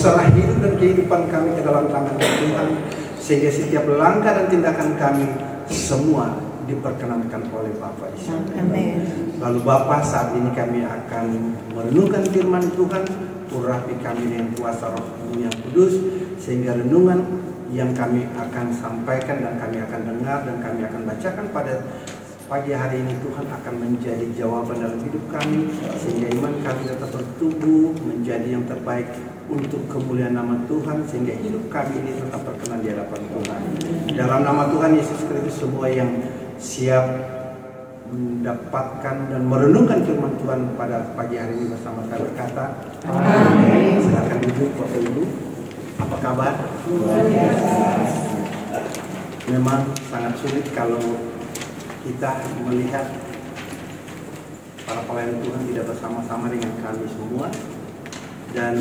serah hidup dan kehidupan kami ke dalam tangan Tuhan, sehingga setiap langkah dan tindakan kami semua diperkenankan oleh Bapa di surga. Lalu Bapa, saat ini kami akan merenungkan firman Tuhan. Urapi kami dengan kuasa Roh-Mu yang kudus, sehingga renungan yang kami akan sampaikan dan kami akan dengar dan kami akan bacakan pada pagi hari ini, Tuhan, akan menjadi jawaban dalam hidup kami, sehingga iman kami tetap bertumbuh menjadi yang terbaik untuk kemuliaan nama Tuhan, sehingga hidup kami ini tetap terkenal di hadapan Tuhan. Dalam nama Tuhan Yesus Kristus, semua yang siap mendapatkan dan merenungkan firman Tuhan pada pagi hari ini bersama saya berkata, amin. Silakan duduk Bapak Ibu. Apa kabar? Memang sangat sulit kalau kita melihat para pelayan Tuhan tidak bersama-sama dengan kami semua, dan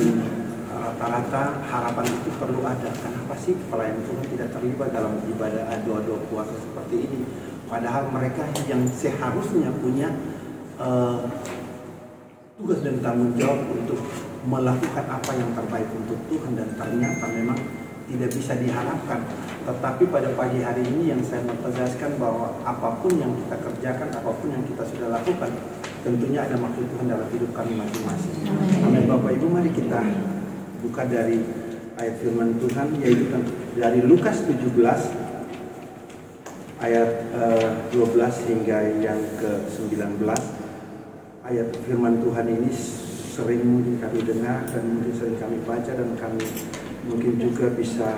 rata-rata harapan itu perlu ada. Kenapa sih pelayan Tuhan tidak terlibat dalam ibadah doa-doa puasa seperti ini? Padahal mereka yang seharusnya punya tugas dan tanggung jawab untuk melakukan apa yang terbaik untuk Tuhan, dan ternyata memang tidak bisa diharapkan. Tetapi pada pagi hari ini yang saya mau tegaskan bahwa apapun yang kita kerjakan, apapun yang kita sudah lakukan, tentunya ada maksud Tuhan dalam hidup kami masing-masing. Amin. Bapak Ibu, mari kita buka dari ayat firman Tuhan, yaitu dari Lukas 17 ayat 12 hingga yang ke-19. Ayat firman Tuhan ini sering mungkin kami dengar dan mungkin sering kami baca, dan kami mungkin juga bisa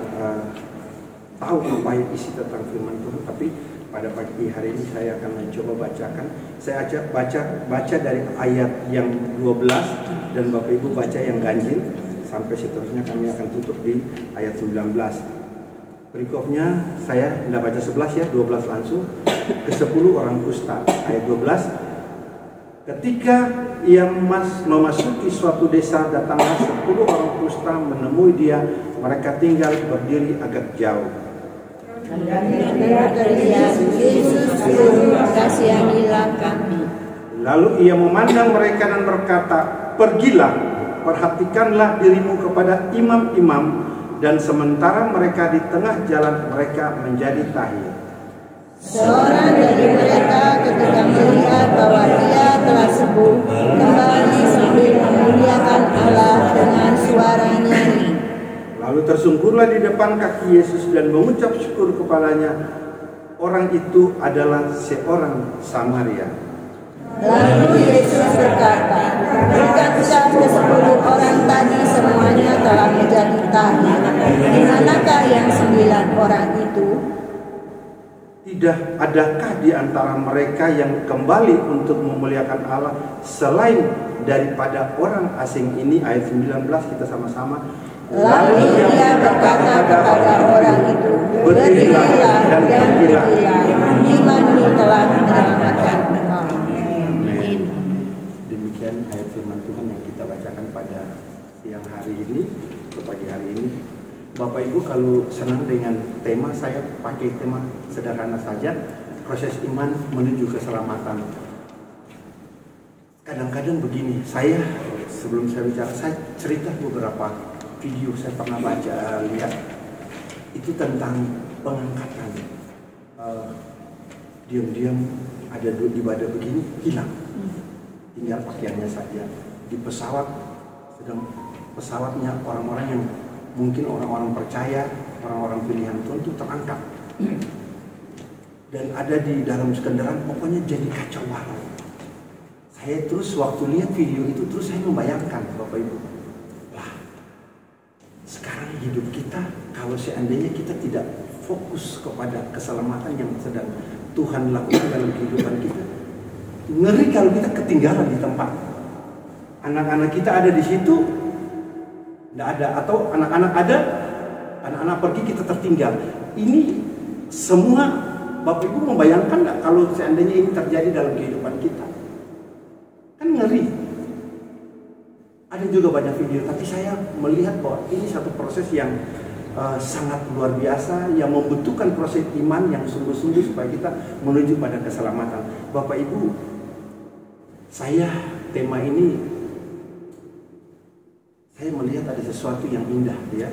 tahu apa isi tentang firman Tuhan. Tapi pada pagi hari ini saya akan mencoba bacakan. Saya baca dari ayat yang 12, dan Bapak Ibu baca yang ganjil sampai seterusnya. Kami akan tutup di ayat 19. Berikutnya saya tidak baca 11 ya, 12 langsung. Ke-10 orang kusta, ayat 12. Ketika ia memasuki suatu desa, datanglah 10 orang kusta menemui dia. Mereka tinggal berdiri agak jauh. Lalu ia memandang mereka dan berkata, pergilah, perhatikanlah dirimu kepada imam-imam. Dan sementara mereka di tengah jalan, mereka menjadi tahir. Seorang dari mereka ketika melihat bahwa dia telah sembuh, kembali sambil memuliakan Allah dengan suara nyanyi. Lalu tersungkurlah di depan kaki Yesus dan mengucap syukur kepadanya. Orang itu adalah seorang Samaria. Lalu Yesus berkata, bukankah ke-10 orang tadi semuanya telah menjadi tahir? Di manakah yang 9 orang itu? Tidak adakah di antara mereka yang kembali untuk memuliakan Allah selain daripada orang asing ini? Ayat 19 kita sama-sama. Lalu dia berkata kepada orang itu, berdirilah dan pergilah, imanmu telah menyelamatkan engkau. Demikian ayat firman Tuhan yang kita bacakan pada siang hari ini, atau pagi hari ini. Bapak Ibu, kalau senang dengan tema, saya pakai tema sederhana saja, proses iman menuju keselamatan. Kadang-kadang begini, sebelum saya bicara, saya cerita beberapa video saya pernah lihat, itu tentang pengangkatan. Diam-diam ada ibadah begini, hilang, tinggal pakaiannya saja. Di pesawat, sedang pesawatnya orang-orang yang mungkin orang-orang percaya, orang-orang pilihan Tuhan itu terangkat. Dan ada di dalam kendaraan, pokoknya jadi kacau balau. Saya terus waktu lihat video itu, terus saya membayangkan, Bapak Ibu, sekarang hidup kita, kalau seandainya kita tidak fokus kepada keselamatan yang sedang Tuhan lakukan dalam kehidupan kita, ngeri kalau kita ketinggalan di tempat. Anak-anak kita ada di situ, tidak ada, atau anak-anak ada, anak-anak pergi, kita tertinggal. Ini semua Bapak Ibu membayangkan nggak kalau seandainya ini terjadi dalam kehidupan kita? Kan ngeri. Ada juga banyak video, tapi saya melihat bahwa ini satu proses yang sangat luar biasa, yang membutuhkan proses iman yang sungguh-sungguh supaya kita menuju pada keselamatan. Bapak Ibu, tema ini saya melihat ada sesuatu yang indah ya.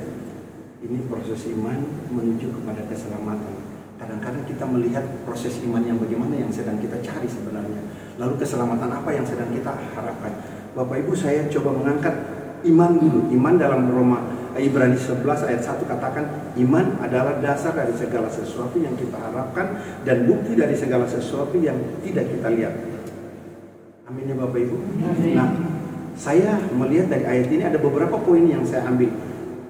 Ini proses iman menuju kepada keselamatan. Kadang-kadang kita melihat proses iman yang bagaimana yang sedang kita cari sebenarnya. Lalu keselamatan apa yang sedang kita harapkan. Bapak Ibu, saya coba mengangkat iman dulu. Iman dalam Ibrani 11 ayat 1 katakan, iman adalah dasar dari segala sesuatu yang kita harapkan dan bukti dari segala sesuatu yang tidak kita lihat. Amin ya Bapak Ibu. Nah, saya melihat dari ayat ini ada beberapa poin yang saya ambil.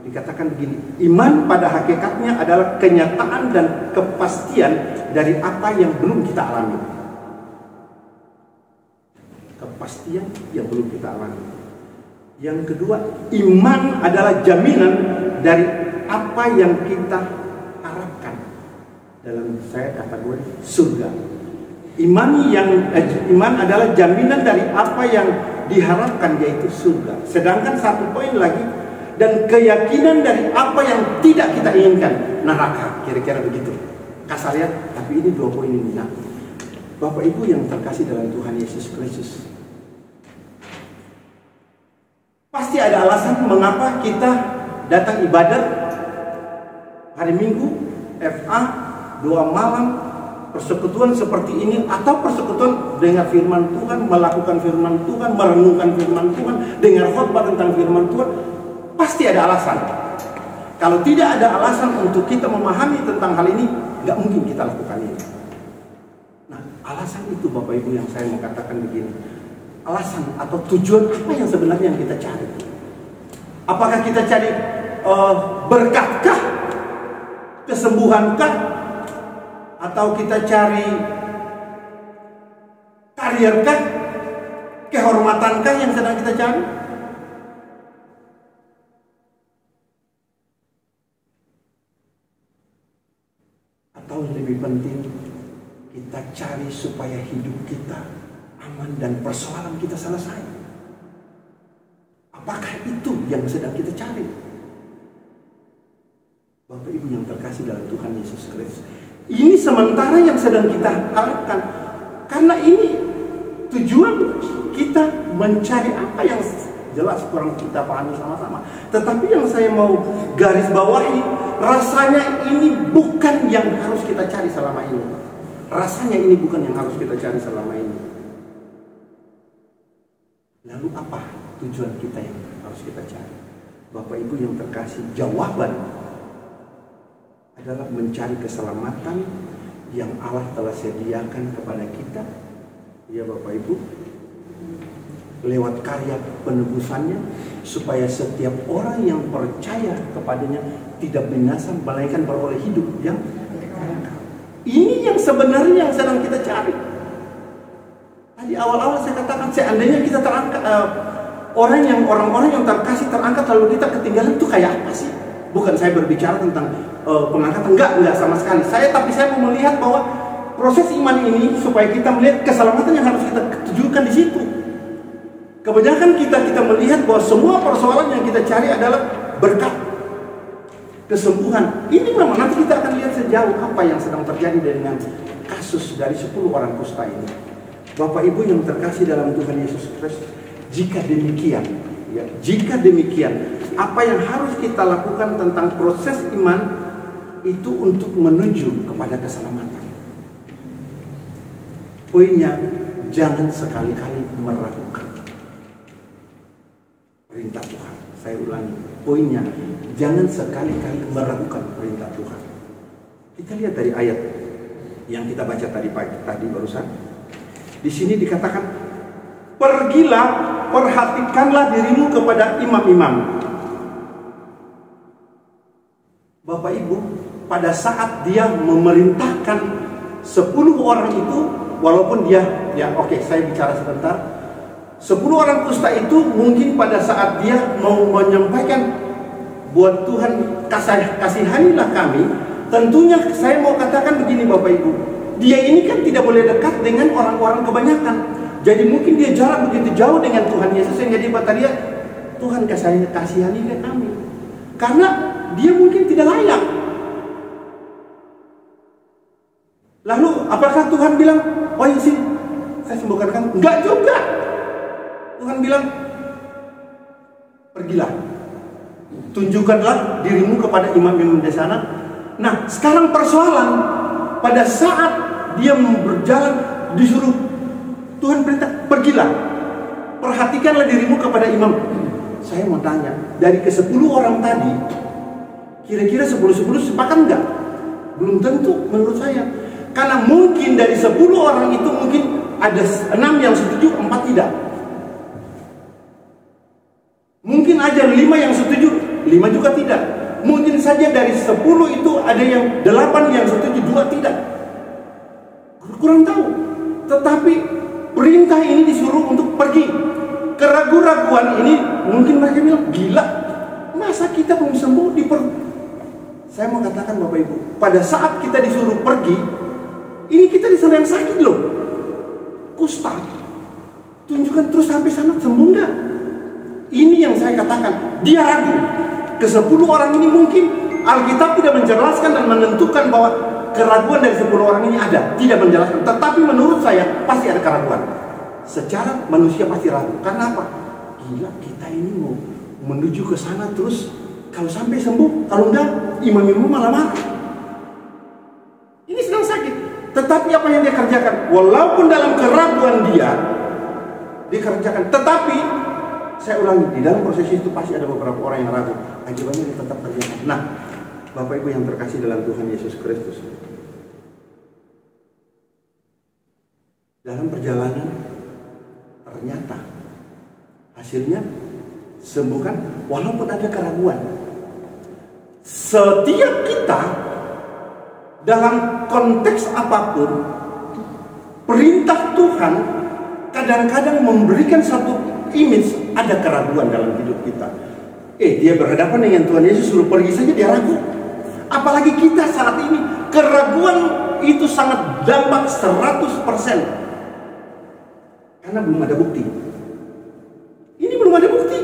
Dikatakan begini, iman pada hakikatnya adalah kenyataan dan kepastian dari apa yang belum kita alami. Kepastian yang belum kita alami. Yang kedua, iman adalah jaminan dari apa yang kita harapkan. Dalam saya kategori surga. Iman adalah jaminan dari apa yang diharapkan, yaitu surga. Sedangkan satu poin lagi, dan keyakinan dari apa yang tidak kita inginkan, neraka. Kira-kira begitu kasarnya, tapi ini dua poin ini. Nah, Bapak Ibu yang terkasih dalam Tuhan Yesus Kristus, pasti ada alasan mengapa kita datang ibadat hari Minggu, FA, doa malam, persekutuan seperti ini, atau persekutuan dengar firman Tuhan, melakukan firman Tuhan, merenungkan firman Tuhan, dengar khotbah tentang firman Tuhan. Pasti ada alasan. Kalau tidak ada alasan untuk kita memahami tentang hal ini, nggak mungkin kita lakukan ini. Nah, alasan itu Bapak Ibu yang saya mau katakan begini. Alasan atau tujuan apa yang sebenarnya yang kita cari? Apakah kita cari berkatkah? Kesembuhankah? Atau kita cari karierkah? Kehormatankah yang sedang kita cari? Atau lebih penting, kita cari supaya hidup kita aman dan persoalan kita selesai? Apakah itu yang sedang kita cari? Bapak Ibu yang terkasih dalam Tuhan Yesus Kristus, ini sementara yang sedang kita harapkan. Karena ini tujuan kita mencari apa yang jelas kurang kita pahami sama-sama. Tetapi yang saya mau garis bawahi, rasanya ini bukan yang harus kita cari selama ini. Rasanya ini bukan yang harus kita cari selama ini. Lalu apa tujuan kita yang harus kita cari? Bapak Ibu yang terkasih, jawaban adalah mencari keselamatan yang Allah telah sediakan kepada kita. Ya Bapak Ibu, lewat karya penebusannya, supaya setiap orang yang percaya kepadanya tidak binasa, melainkan beroleh hidup yang kekal. Ini yang sebenarnya yang sedang kita cari. Tadi awal-awal saya katakan, seandainya kita terangkat, orang-orang yang terkasih terangkat lalu kita ketinggalan, itu kayak apa sih? Bukan saya berbicara tentang pengangkatan, enggak sama sekali. Tapi saya mau melihat bahwa proses iman ini supaya kita melihat keselamatan yang harus kita tujukan di situ. Kebanyakan kita melihat bahwa semua persoalan yang kita cari adalah berkat, kesembuhan. Ini memang nanti kita akan lihat sejauh apa yang sedang terjadi dengan kasus dari 10 orang kusta ini. Bapak Ibu yang terkasih dalam Tuhan Yesus Kristus, jika demikian, apa yang harus kita lakukan tentang proses iman itu untuk menuju kepada keselamatan? Poinnya, jangan sekali-kali meragukan perintah Tuhan. Saya ulangi, poinnya, jangan sekali-kali meragukan perintah Tuhan. Kita lihat dari ayat yang kita baca tadi barusan. Di sini dikatakan, pergilah, perhatikanlah dirimu kepada imam-imam. Bapak Ibu, pada saat dia memerintahkan 10 orang itu, walaupun dia, saya bicara sebentar. 10 orang kusta itu mungkin pada saat dia mau menyampaikan, buat Tuhan kasihanilah kami, tentunya saya mau katakan begini Bapak Ibu, dia ini kan tidak boleh dekat dengan orang-orang kebanyakan. Jadi mungkin dia jarak begitu jauh dengan Tuhan Yesus, sehingga dia kata dia, Tuhan kasihanilah kami, karena dia mungkin tidak layak. Lalu apakah Tuhan bilang, oh ya sini saya sembuhkan kamu? Enggak juga. Tuhan bilang, pergilah. tunjukkanlah dirimu kepada imam-imam di sana. Nah, sekarang persoalan pada saat dia berjalan disuruh Tuhan perintah, pergilah, perhatikanlah dirimu kepada imam. Saya mau tanya, dari ke-10 orang tadi, kira-kira 10-10 sepakat enggak? Belum tentu menurut saya. Karena mungkin dari 10 orang itu mungkin ada 6 yang setuju, 4 tidak. Mungkin aja 5 yang setuju, 5 juga tidak. Mungkin saja dari 10 itu ada yang 8 yang setuju, 2 tidak. Kurang tahu. Tetapi perintah ini disuruh untuk pergi. Keraguan-raguan ini mungkin mereka bilang, gila, masa kita belum sembuh Saya mau katakan Bapak Ibu, pada saat kita disuruh pergi, ini kita di sana yang sakit loh, kusta. Tunjukkan terus sampai sana sembuh enggak? Ini yang saya katakan, dia ragu. Ke-10 orang ini mungkin Alkitab tidak menjelaskan dan menentukan bahwa keraguan dari 10 orang ini ada, tidak menjelaskan. Tetapi menurut saya pasti ada keraguan. Secara manusia pasti ragu. Karena apa? Gila, kita ini mau menuju ke sana terus kalau sampai sembuh, kalau enggak imam-imam malah marah. Ini sedang sakit. Tetapi apa yang dia kerjakan? Walaupun dalam keraguan dia kerjakan. Tetapi saya ulangi, di dalam proses itu pasti ada beberapa orang yang ragu. Akibatnya dia tetap kerjakan. Nah, Bapak Ibu yang terkasih dalam Tuhan Yesus Kristus, dalam perjalanan ternyata hasilnya sembuhkan walaupun ada keraguan. Setiap kita dalam konteks apapun, perintah Tuhan kadang-kadang memberikan satu image, ada keraguan dalam hidup kita. Dia berhadapan dengan Tuhan Yesus, suruh pergi saja dia ragu. Apalagi kita saat ini, keraguan itu sangat dampak 100%. Karena belum ada bukti. Ini belum ada bukti,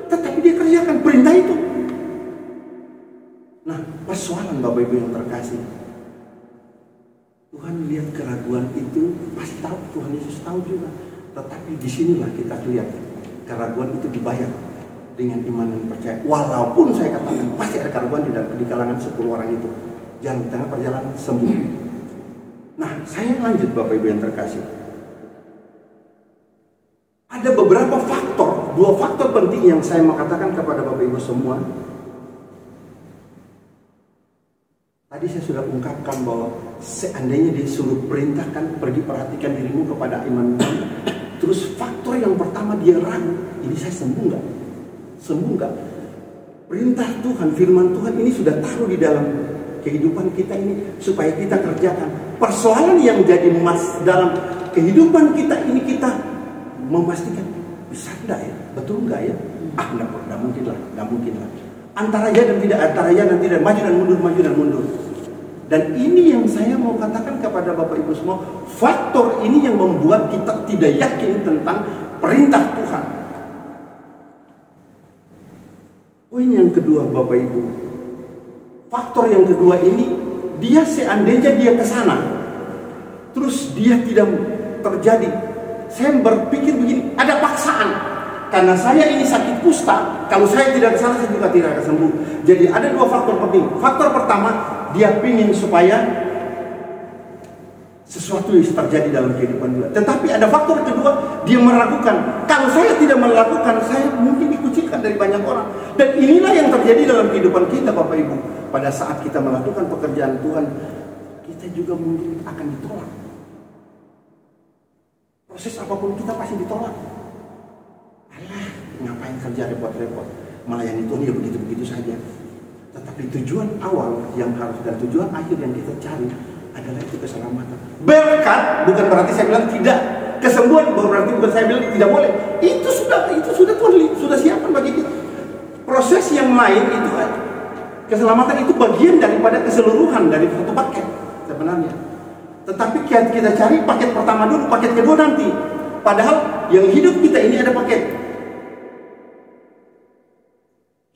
tetapi dia kerjakan perintah itu. Nah, persoalan Bapak Ibu yang terkasih, Tuhan lihat keraguan itu, pasti tahu, Tuhan Yesus tahu juga. Tetapi disinilah kita lihat keraguan itu dibayar dengan iman dan percaya. Walaupun saya katakan pasti ada keraguan di kalangan 10 orang itu, jangan di tengah perjalanan sembuh. Nah, saya lanjut Bapak Ibu yang terkasih. Ada beberapa faktor, 2 faktor penting yang saya mau katakan kepada Bapak Ibu semua. Tadi saya sudah ungkapkan bahwa seandainya disuruh perintahkan pergi perhatikan dirimu kepada iman. Terus faktor yang pertama dia ragu, ini saya sembuh enggak? Sembuh enggak? Perintah Tuhan, firman Tuhan ini sudah taruh di dalam kehidupan kita ini supaya kita kerjakan. Persoalan yang jadi dalam kehidupan kita ini, kita memastikan bisa enggak ya? Betul enggak ya? Enggak mungkin lah. Antara ya dan tidak, antara ya dan tidak, maju dan mundur, maju dan mundur. Dan ini yang saya mau katakan kepada Bapak Ibu semua, faktor ini yang membuat kita tidak yakin tentang perintah Tuhan. Poin yang kedua Bapak Ibu, faktor yang kedua ini, dia seandainya dia ke sana, terus dia tidak terjadi. Saya berpikir begini, ada paksaan. Karena saya ini sakit kusta, kalau saya tidak ke sana saya juga tidak akan sembuh. Jadi ada 2 faktor penting. Faktor pertama, dia ingin supaya sesuatu yang terjadi dalam kehidupan dia. Tetapi ada faktor kedua, dia meragukan. Kalau saya tidak melakukan, saya mungkin dikucilkan dari banyak orang. Dan inilah yang terjadi dalam kehidupan kita Bapak Ibu. Pada saat kita melakukan pekerjaan Tuhan, kita juga mungkin akan ditolak. Proses apapun kita pasti ditolak. Alah, ngapain kerja repot-repot, melayani Tuhan ya begitu-begitu saja. Tetapi tujuan awal yang harus dan tujuan akhir yang kita cari adalah itu keselamatan. Berkat bukan berarti saya bilang tidak, kesembuhan berarti bukan saya bilang tidak boleh. Itu sudah Tuhan sudah siapkan bagi kita. Proses yang lain itu keselamatan itu bagian daripada keseluruhan dari satu paket sebenarnya. Tetapi kita cari paket pertama dulu, paket kedua nanti. Padahal yang hidup kita ini ada paket.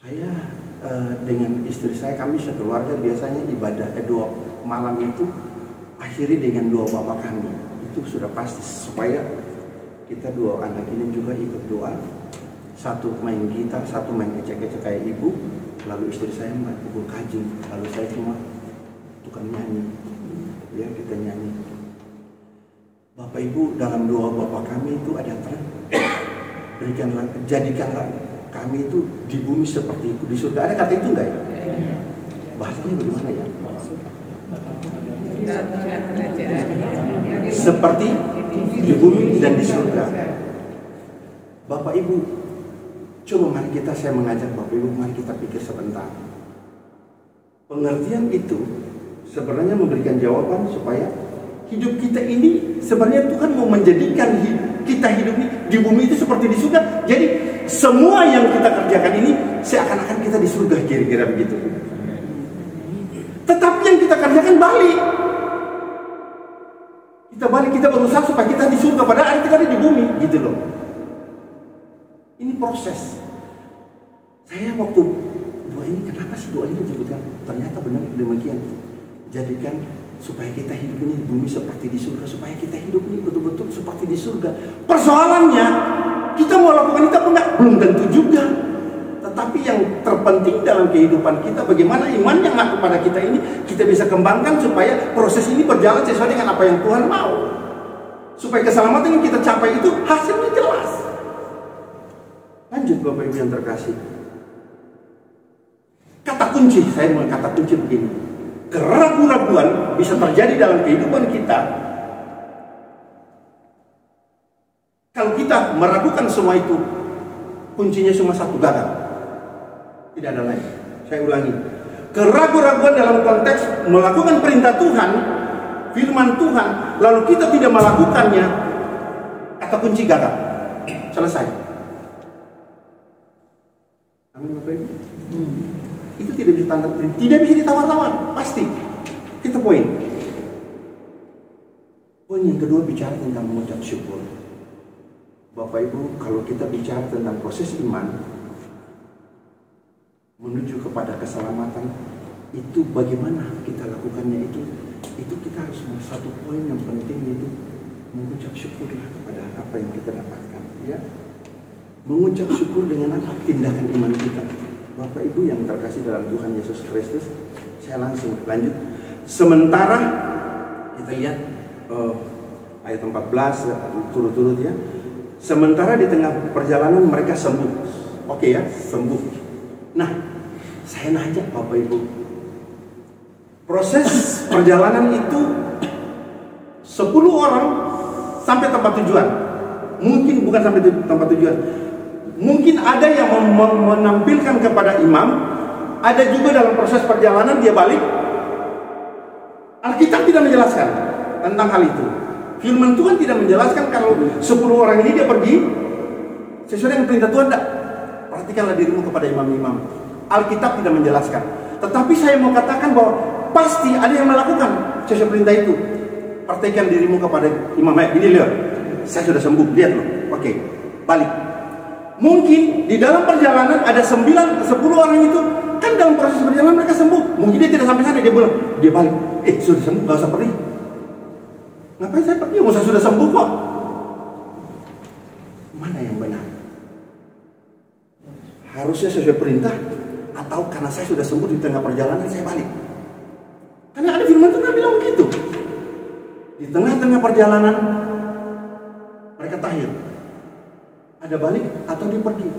Saya dengan istri saya, kami sekeluarga biasanya ibadah 2 malam itu akhiri dengan 2 bapak kami. Itu sudah pasti supaya kita 2 anak ini juga ikut doa Satu main gitar, satu main ecek-ecek kayak ibu, lalu istri saya main pukul kajing, lalu saya cuma tukang nyanyi. Ya, kita nyanyi. Bapak Ibu, dalam doa Bapak kami itu ada terang. Berikanlah, jadikanlah kami itu di bumi seperti itu di surga. Ada kata itu enggak ya? Bahasanya bagaimana ya? Seperti di bumi dan di surga. Bapak Ibu, coba mari saya mengajak Bapak Ibu, mari kita pikir sebentar. Pengertian itu sebenarnya memberikan jawaban supaya hidup kita ini sebenarnya Tuhan mau menjadikan kita hidup ini di bumi itu seperti di surga. Jadi semua yang kita kerjakan ini seakan-akan kita di surga, kira-kira begitu. Tetapi yang kita kerjakan balik. Kita balik, kita berusaha supaya kita di surga, padahal kita ada di bumi, gitu loh. Ini proses. Saya waktu doa ini, kenapa sih doa ini disebutkan? Ternyata benar demikian. Jadikan supaya kita hidup ini di bumi seperti di surga, supaya kita hidup ini betul-betul seperti di surga. Persoalannya, kita mau lakukan itu apa enggak? Belum tentu juga. Tetapi yang terpenting dalam kehidupan kita, bagaimana iman yang ada kepada kita ini kita bisa kembangkan supaya proses ini berjalan sesuai dengan apa yang Tuhan mau. Supaya keselamatan yang kita capai itu hasilnya jelas. Lanjut Bapak Ibu yang terkasih. Kata kunci, saya mau kata kunci begini. Keraguan-raguan bisa terjadi dalam kehidupan kita kalau kita meragukan semua itu. Kuncinya cuma satu, gagal. Tidak ada lain. Saya ulangi, keraguan-raguan dalam konteks melakukan perintah Tuhan, firman Tuhan, lalu kita tidak melakukannya, kata kunci gagal. Selesai. Amin Bapak Ibu. Itu tidak bisa tidak bisa ditawar-tawar, pasti. Kita poin yang kedua bicara tentang mengucap syukur. Bapak Ibu, kalau kita bicara tentang proses iman menuju kepada keselamatan, itu bagaimana kita lakukannya, itu kita harus satu poin yang penting, itu mengucap syukurlah kepada apa yang kita dapatkan, ya. Mengucap syukur dengan apa? Tindakan iman kita. Bapak Ibu yang terkasih dalam Tuhan Yesus Kristus, saya langsung lanjut. Sementara kita lihat ayat 14 turut-turut ya. Sementara di tengah perjalanan mereka sembuh. Oke ya, sembuh. Nah, saya nanya Bapak Ibu, proses perjalanan itu 10 orang sampai tempat tujuan. Mungkin bukan sampai tempat tujuan. Mungkin ada yang menampilkan kepada imam, ada juga dalam proses perjalanan dia balik. Alkitab tidak menjelaskan tentang hal itu. Firman Tuhan tidak menjelaskan kalau 10 orang ini dia pergi sesuai dengan perintah Tuhan. Tidak. Perhatikanlah dirimu kepada imam-imam. Alkitab tidak menjelaskan. Tetapi saya mau katakan bahwa pasti ada yang melakukan sesuai perintah itu. Perhatikan dirimu kepada imam. Ini lihat, saya sudah sembuh. Lihat loh. Oke, balik. Mungkin di dalam perjalanan ada 10 orang itu kan dalam proses perjalanan mereka sembuh. Mungkin dia tidak sampai sana, dia bilang, dia balik. Sudah sembuh, gak usah pergi. Ngapain saya pergi? Saya sudah sembuh kok. Mana yang benar? Harusnya sesuai perintah, atau karena saya sudah sembuh di tengah perjalanan saya balik? Karena ada firman Tuhan bilang begitu. Di tengah-tengah perjalanan mereka tahir. Ada balik atau dia pergi.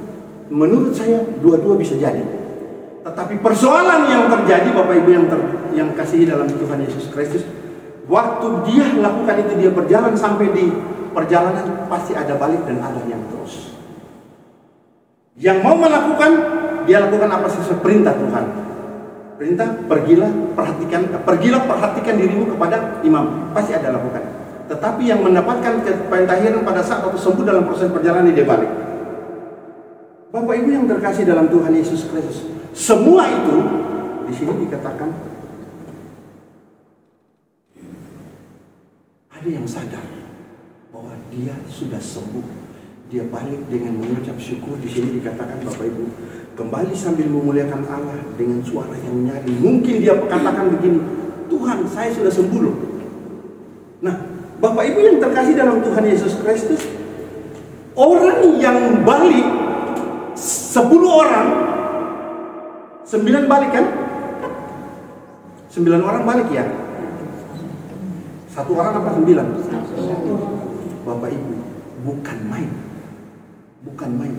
Menurut saya dua-dua bisa jadi. Tetapi persoalan yang terjadi Bapak Ibu yang kasihi dalam Tuhan Yesus Kristus, waktu dia lakukan itu, dia berjalan sampai di perjalanan, pasti ada balik dan ada yang terus. Yang mau melakukan, dia lakukan apa sesuai perintah Tuhan. Perintah, pergilah perhatikan dirimu kepada imam, pasti ada lakukan. Tetapi yang mendapatkan pentahiran pada saat waktu sembuh dalam proses perjalanan, dia balik. Bapak Ibu yang terkasih dalam Tuhan Yesus Kristus, semua itu di sini dikatakan ada yang sadar bahwa dia sudah sembuh. Dia balik dengan mengucap syukur. Di sini dikatakan Bapak Ibu, kembali sambil memuliakan Allah dengan suara yang nyaring. Mungkin dia katakan begini, Tuhan, saya sudah sembuh loh. Nah, Bapak Ibu yang terkasih dalam Tuhan Yesus Kristus, orang yang balik 10 orang, 9 balik kan? 9 orang balik ya? 1 orang apa 9? Bapak Ibu, bukan main. Bukan main.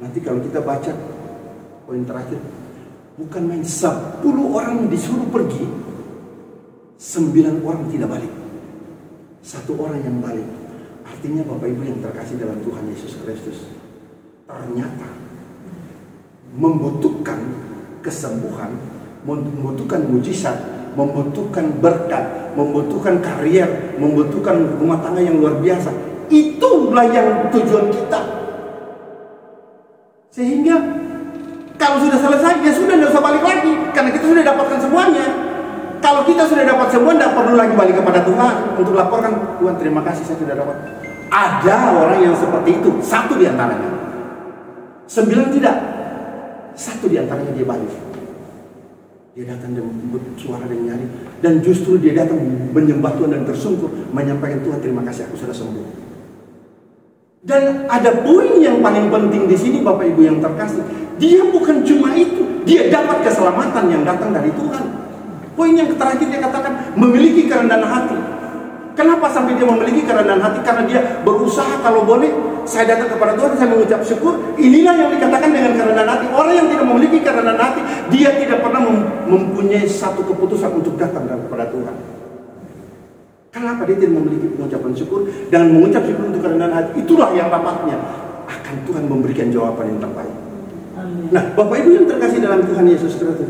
Nanti kalau kita baca poin terakhir, bukan main. 10 orang disuruh pergi, 9 orang tidak balik. 1 orang yang balik. Artinya Bapak Ibu yang terkasih dalam Tuhan Yesus Kristus, ternyata membutuhkan kesembuhan, membutuhkan mujizat, membutuhkan berkat, membutuhkan karier, membutuhkan rumah tangga yang luar biasa. Itulah yang tujuan kita. Sehingga kalau sudah selesai, ya sudah, tidak usah balik lagi, karena kita sudah dapatkan semuanya. Kalau kita sudah dapat semua, tidak perlu lagi balik kepada Tuhan untuk laporkan, Tuhan terima kasih saya sudah dapat. Ada orang yang seperti itu, 1 di antaranya. 9 tidak, 1 di antaranya dia balik. Dia datang dan bersuara dan nyanyi, dan justru dia datang menyembah Tuhan dan tersungkur menyampaikan, Tuhan terima kasih aku sudah sembuh. Dan ada poin yang paling penting di sini Bapak Ibu yang terkasih, dia bukan cuma itu, dia dapat keselamatan yang datang dari Tuhan. Poin yang terakhir dia katakan memiliki kerendahan hati. Kenapa sampai dia memiliki kerendahan hati? Karena dia berusaha, kalau boleh saya datang kepada Tuhan, saya mengucap syukur. Inilah yang dikatakan dengan kerendahan hati. Orang yang tidak memiliki kerendahan hati, dia tidak pernah mempunyai satu keputusan untuk datang kepada Tuhan. Kenapa dia tidak memiliki pengucapan syukur? Dan mengucap syukur untuk kerendahan hati, itulah yang dapatnya akan Tuhan memberikan jawaban yang terbaik. Nah, Bapak Ibu yang terkasih dalam Tuhan Yesus Kristus,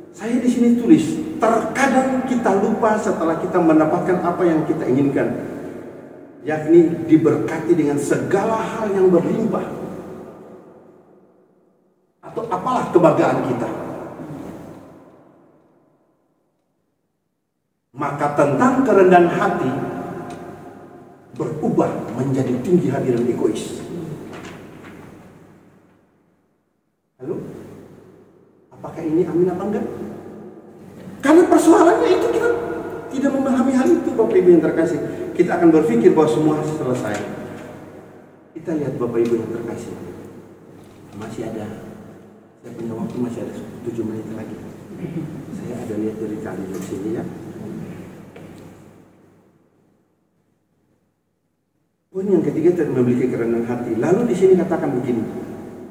saya di sini tulis, terkadang kita lupa setelah kita mendapatkan apa yang kita inginkan, yakni diberkati dengan segala hal yang berlimpah, atau apalah kebanggaan kita. Maka tentang kerendahan hati berubah menjadi tinggi hati dan egois. Halo? Apakah ini amin apa enggak? Karena persoalannya itu kita tidak memahami hal itu, Bapak Ibu yang terkasih. Kita akan berpikir bahwa semua selesai. Kita lihat Bapak Ibu yang terkasih, masih ada, saya punya waktu masih ada 7 menit lagi. Saya ada lihat dari kali di sini ya. Poin yang ketiga, tidak memiliki kerendahan hati. Lalu di sini katakan begini,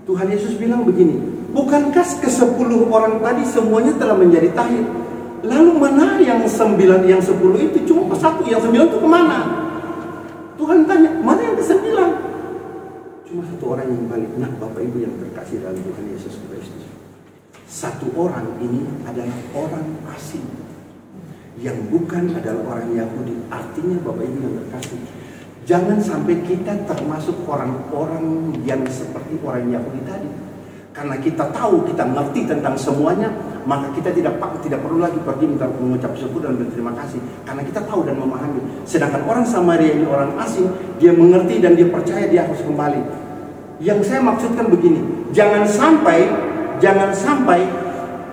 Tuhan Yesus bilang begini, bukankah ke-10 orang tadi semuanya telah menjadi tahir? Lalu mana yang 9, yang 10 itu cuma 1, yang 9 itu kemana? Tuhan tanya, mana yang ke-9? Cuma 1 orang yang balik. Nah, Bapak Ibu yang terkasih dalam Tuhan Yesus Kristus, 1 orang ini adalah orang asing, yang bukan adalah orang Yahudi. Artinya Bapak Ibu yang terkasih, jangan sampai kita termasuk orang-orang yang seperti orang Yahudi tadi. Karena kita tahu, kita ngerti tentang semuanya, maka kita tidak perlu lagi pergi minta mengucap syukur dan berterima kasih. Karena kita tahu dan memahami. Sedangkan orang Samaria ini orang asing, dia mengerti dan dia percaya dia harus kembali. Yang saya maksudkan begini, jangan sampai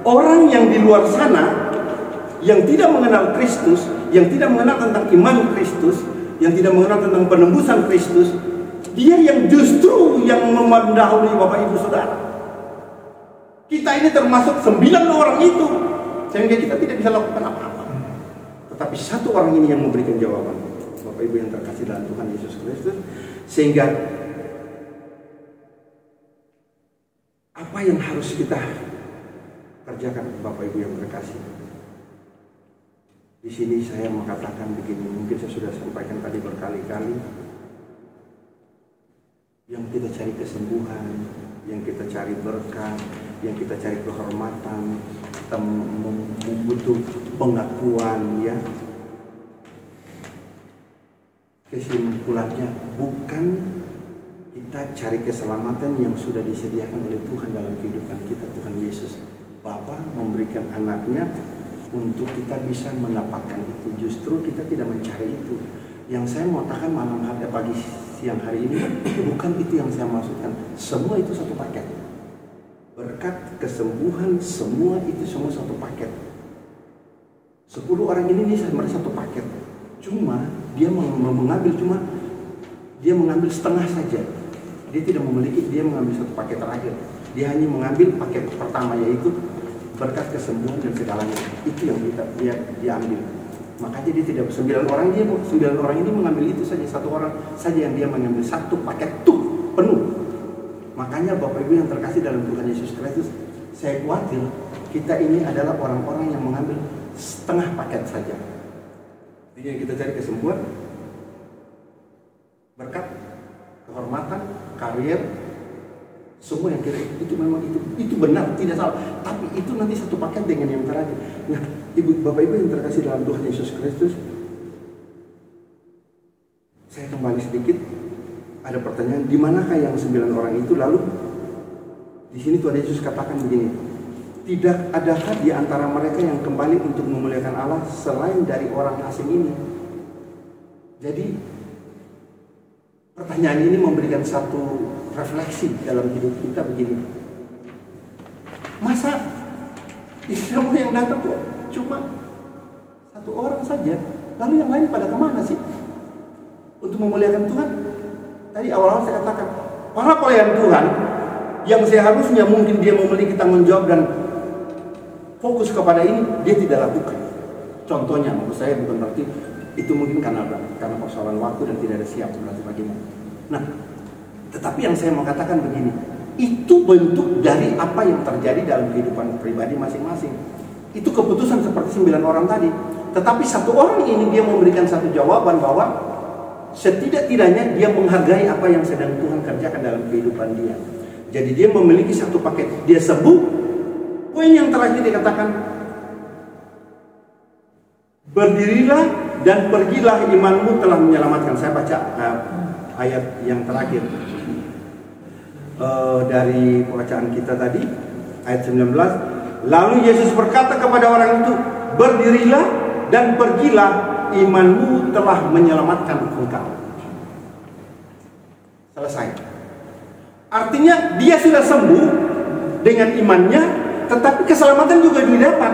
orang yang di luar sana, yang tidak mengenal Kristus, yang tidak mengenal tentang iman Kristus, yang tidak mengenal tentang penembusan Kristus, dia yang justru yang mendahului Bapak Ibu Saudara. Kita ini termasuk 9 orang itu, sehingga kita tidak bisa lakukan apa-apa. Tetapi 1 orang ini yang memberikan jawaban, Bapak Ibu yang terkasih dalam Tuhan Yesus Kristus. Sehingga apa yang harus kita kerjakan, Bapak Ibu yang terkasih? Di sini saya mengatakan begini, mungkin saya sudah sampaikan tadi berkali-kali. Yang kita cari kesembuhan, yang kita cari berkat, yang kita cari kehormatan, kita membutuh pengakuan, ya. Kesimpulannya bukan kita cari keselamatan yang sudah disediakan oleh Tuhan dalam kehidupan kita. Tuhan Yesus Bapa memberikan anaknya untuk kita bisa mendapatkan itu. Justru kita tidak mencari itu. Yang saya mau katakan malam hari, pagi siang hari ini, bukan itu yang saya maksudkan. Semua itu satu paket. Berkat, kesembuhan, semua itu semua satu paket. 10 orang ini sebenarnya satu paket. Cuma dia mengambil setengah saja. dia tidak memiliki, dia mengambil satu paket terakhir. Dia hanya mengambil paket pertama, yaitu berkat kesembuhan dan segalanya. Itu yang dia ambil. Makanya dia tidak 9 orang ini mengambil itu saja, 1 orang saja yang dia mengambil satu paket penuh. Makanya Bapak Ibu yang terkasih dalam Tuhan Yesus Kristus, saya khawatir kita ini adalah orang-orang yang mengambil setengah paket saja. Jadi yang kita cari kesembuhan, berkat, kehormatan, karir, semua yang kira itu memang itu benar, tidak salah. Tapi itu nanti satu paket dengan yang terakhir. Nah, Bapak Ibu yang terkasih dalam Tuhan Yesus Kristus, saya kembali sedikit. Ada pertanyaan, di manakah yang 9 orang itu? Lalu di sini Tuhan Yesus katakan begini, tidak adakah di antara mereka yang kembali untuk memuliakan Allah selain dari orang asing ini? Jadi pertanyaan ini memberikan satu refleksi dalam hidup kita begini. Masa semua yang datang tuh cuma 1 orang saja, lalu yang lain pada kemana sih? Untuk memuliakan Tuhan. Tadi awal-awal saya katakan, para pelayan Tuhan yang seharusnya mungkin dia memiliki tanggung jawab dan fokus kepada ini, dia tidak lakukan. Contohnya, menurut saya bukan berarti itu mungkin karena persoalan waktu dan tidak ada siap berarti bagaimana. Nah, tetapi yang saya mau katakan begini, itu bentuk dari apa yang terjadi dalam kehidupan pribadi masing-masing. Itu keputusan seperti 9 orang tadi. Tetapi 1 orang ini dia memberikan satu jawaban bahwa setidak-tidaknya dia menghargai apa yang sedang Tuhan kerjakan dalam kehidupan dia. Jadi dia memiliki satu paket. Dia sembuh. Poin yang terakhir dikatakan, berdirilah dan pergilah, imanmu telah menyelamatkan. Saya baca ayat yang terakhir dari bacaan kita tadi, ayat 19. Lalu Yesus berkata kepada orang itu, berdirilah dan pergilah, imanmu telah menyelamatkan engkau. Selesai. Artinya dia sudah sembuh dengan imannya, tetapi keselamatan juga didapat.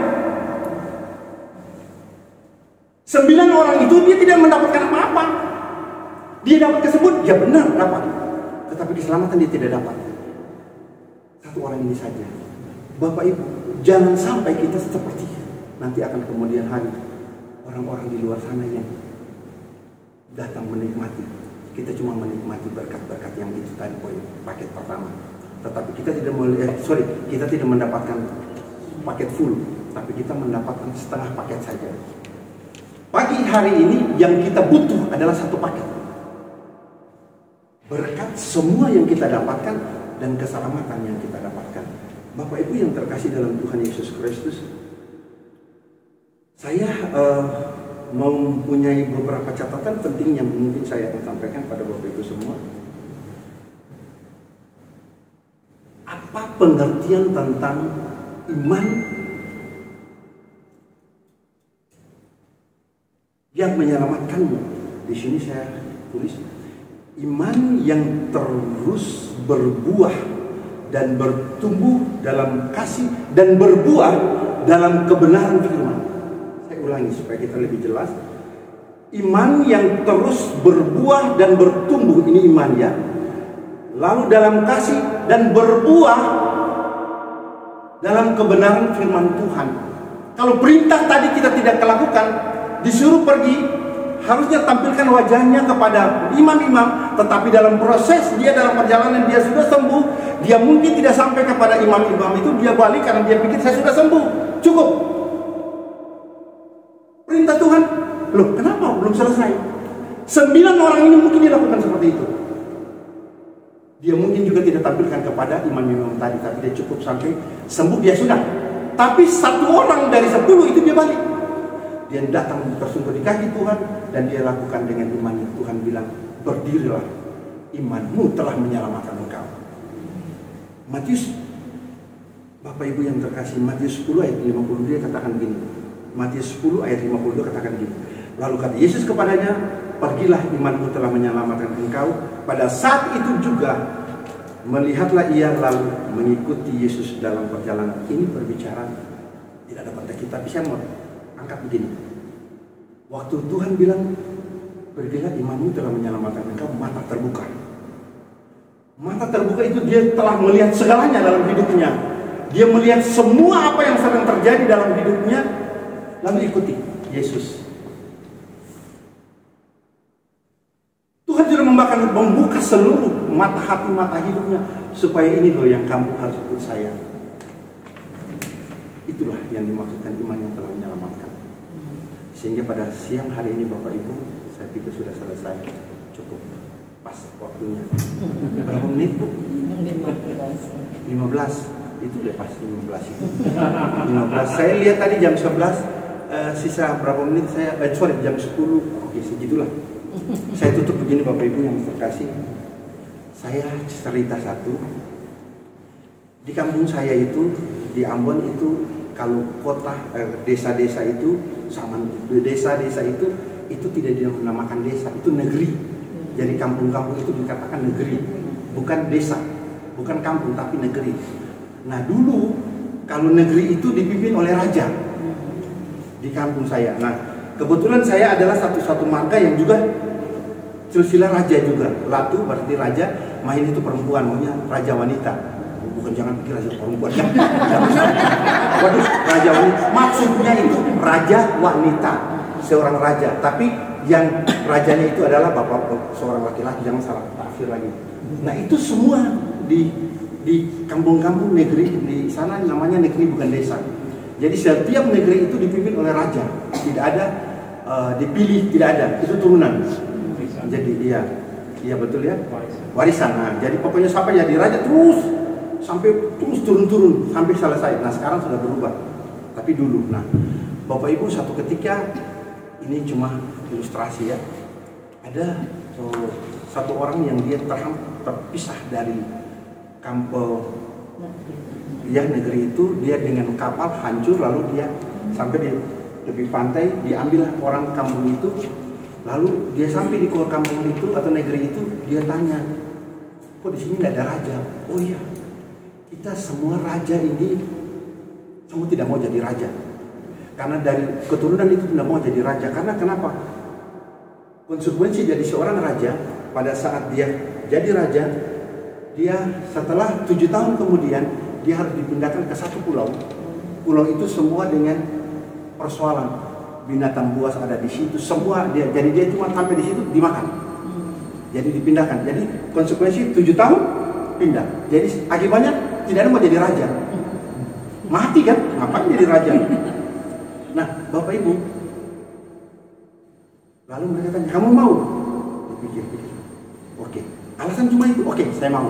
9 orang itu dia tidak mendapatkan apa-apa. Dia dapat kesembuhan, ya benar dapat, tetapi keselamatan dia tidak dapat. 1 orang ini saja. Bapak Ibu, jangan sampai kita seperti nanti akan kemudian hari orang-orang di luar sana yang datang menikmati. Kita cuma menikmati berkat-berkat yang itu tadi, poin paket pertama. Tetapi kita tidak mendapatkan paket full, tapi kita mendapatkan setengah paket saja. Pagi hari ini yang kita butuh adalah satu paket. Berkat semua yang kita dapatkan dan keselamatan yang kita dapatkan. Bapak Ibu yang terkasih dalam Tuhan Yesus Kristus, saya mempunyai beberapa catatan penting yang mungkin saya akan sampaikan pada Bapak Ibu semua. Apa pengertian tentang iman yang menyelamatkanmu? Di sini saya tulis, iman yang terus berbuah dan bertumbuh dalam kasih dan berbuah dalam kebenaran firman. Ulangi supaya kita lebih jelas. Iman yang terus berbuah dan bertumbuh, ini iman ya. Lalu dalam kasih dan berbuah dalam kebenaran firman Tuhan. Kalau perintah tadi kita tidak lakukan, disuruh pergi, harusnya tampilkan wajahnya kepada imam-imam, tetapi dalam proses dia dalam perjalanan dia sudah sembuh, dia mungkin tidak sampai kepada imam-imam itu, dia balik karena dia pikir saya sudah sembuh, cukup. Perintah Tuhan, loh kenapa belum selesai? 9 orang ini mungkin dia lakukan seperti itu. Dia mungkin juga tidak tampilkan kepada imam-imam tadi, tapi dia cukup sampai sembuh, dia sudah. Tapi 1 orang dari 10 itu dia balik. Dia datang tersungkur di kaki Tuhan dan dia lakukan dengan imannya. Tuhan bilang, berdirilah, imanmu telah menyelamatkan engkau. Matius, Bapak Ibu yang terkasih, Matius 10 ayat 50 dia katakan gini. Matius 10 ayat 52 katakan gini. Lalu kata Yesus kepadanya, pergilah, imanmu telah menyelamatkan engkau. Pada saat itu juga melihatlah ia lalu mengikuti Yesus dalam perjalanan. Ini berbicara tidak ada pada kita. Bisa mau angkat begini. Waktu Tuhan bilang, pergilah, imanmu telah menyelamatkan engkau, mata terbuka. Mata terbuka itu dia telah melihat segalanya dalam hidupnya. Dia melihat semua apa yang sedang terjadi dalam hidupnya, lalu ikuti Yesus. Tuhan sudah membuka seluruh mata hati, mata hidupnya, supaya ini loh yang kamu harus ikut saya. Itulah yang dimaksudkan iman yang telah menyelamatkan. Sehingga pada siang hari ini Bapak Ibu, saya pikir sudah selesai. Cukup pas waktunya. Berapa menit Bu? 15. Itu udah pas 15 itu. 15. Saya lihat tadi jam 11, sisa berapa menit saya, jam 10. Oke, segitulah. Saya tutup begini Bapak Ibu yang terkasih. Saya cerita satu. Di kampung saya itu, di Ambon itu, kalau kota, desa-desa itu, sama desa-desa itu tidak dinamakan desa, itu negeri. Jadi kampung-kampung itu dikatakan negeri, bukan desa, bukan kampung tapi negeri. Nah dulu kalau negeri itu dipimpin oleh raja di kampung saya. Nah kebetulan saya adalah satu-satu marga yang juga silsilah raja juga. Latu berarti raja, Mahin itu perempuan, maunya raja wanita. Bukan, jangan pikir raja perempuan ya. Waduh, raja wanita. Maksudnya itu raja wanita, seorang raja. Tapi yang rajanya itu adalah bapak seorang laki-laki, jangan salah tafsir lagi. Nah itu semua di kampung-kampung negeri di sana namanya negeri bukan desa. Jadi setiap negeri itu dipimpin oleh raja, tidak ada dipilih, tidak ada, itu turunan. Jadi iya betul ya, warisan. Nah jadi pokoknya siapa jadi raja terus sampai terus turun sampai selesai. Nah sekarang sudah berubah, tapi dulu. Nah Bapak Ibu, satu ketika ini cuma ilustrasi ya, ada satu orang yang dia terpisah dari kampung ya negeri itu, dia dengan kapal hancur, lalu dia sampai di tepi pantai, diambil orang kampung itu, lalu dia sampai di kampung itu atau negeri itu, dia tanya, kok di sini tidak ada raja? Oh iya, kita semua raja ini semua tidak mau jadi raja. Karena dari keturunan itu tidak mau jadi raja. Karena kenapa? Konsekuensi jadi seorang raja, pada saat dia jadi raja, dia setelah 7 tahun kemudian dia harus dipindahkan ke satu pulau. Pulau itu semua dengan persoalan, binatang buas ada di situ, semua dia. Jadi dia cuma sampai di situ dimakan. Jadi dipindahkan. Jadi konsekuensi 7 tahun pindah. Jadi akibatnya tidak ada mau jadi raja. Mati kan? Ngapain jadi raja? Nah, Bapak Ibu, lalu mereka tanya, kamu mau? Dipikir-pikir. Oke, alasan cuma itu. Oke, saya mau.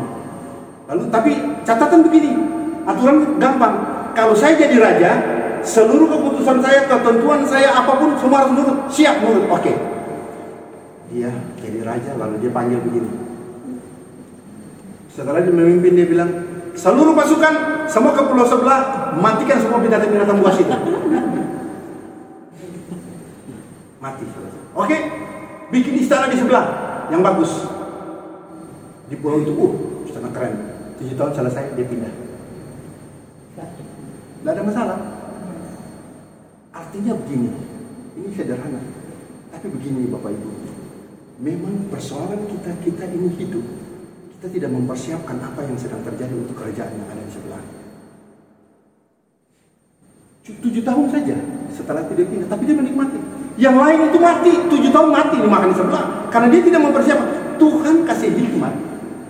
Lalu, tapi catatan begini, aturan gampang. Kalau saya jadi raja, seluruh keputusan saya, ketentuan saya, apapun semua harus nurut. Siap nurut. Oke. Dia jadi raja, lalu dia panggil begini. Setelah dia memimpin, dia bilang, seluruh pasukan, semua ke pulau sebelah, matikan semua binatang-binatang buas itu. Mati. Oke, bikin istana di sebelah yang bagus di pulau itu. Istana keren. 7 tahun selesai, dia pindah. Tidak ada masalah. Artinya begini, ini sederhana, tapi begini Bapak Ibu, memang persoalan kita ini hidup, kita tidak mempersiapkan apa yang sedang terjadi untuk kerajaan yang ada di sebelah. 7 tahun saja setelah tidak pindah, tapi dia menikmati. Yang lain itu mati, 7 tahun mati dimakan di sebelah, karena dia tidak mempersiapkan. Tuhan kasih hikmat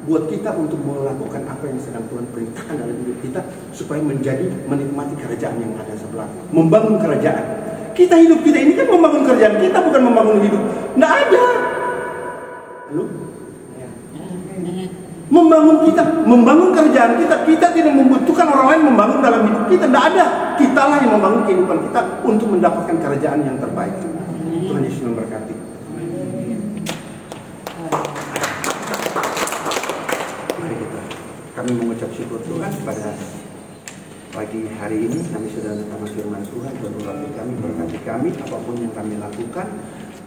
buat kita untuk melakukan apa yang sedang Tuhan perintahkan dalam hidup kita, supaya menikmati kerajaan yang ada sebelah, membangun kerajaan. Kita hidup kita ini kan membangun kerajaan kita, bukan membangun hidup. Nggak ada. Halo? Membangun kerajaan kita tidak membutuhkan orang lain membangun dalam hidup kita, tidak ada. Kitalah yang membangun kehidupan kita untuk mendapatkan kerajaan yang terbaik. Tuhan Yesus memberkati. Mari kami mengucap syukur Tuhan pada pagi hari ini. Kami sudah mendengar firman Tuhan, berdoa kami, berkati kami, apapun yang kami lakukan,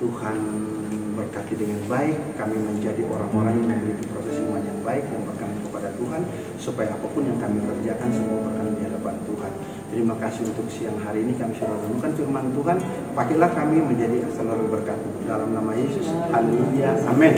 Tuhan berkati dengan baik. Kami menjadi orang-orang yang memiliki proses iman yang baik, yang berkenan kepada Tuhan, supaya apapun yang kami kerjakan semua berkenan di hadapan Tuhan. Terima kasih untuk siang hari ini kami sudah menemukan firman Tuhan. Pakailah kami menjadi selalu berkat dalam nama Yesus. Haleluya. Amin.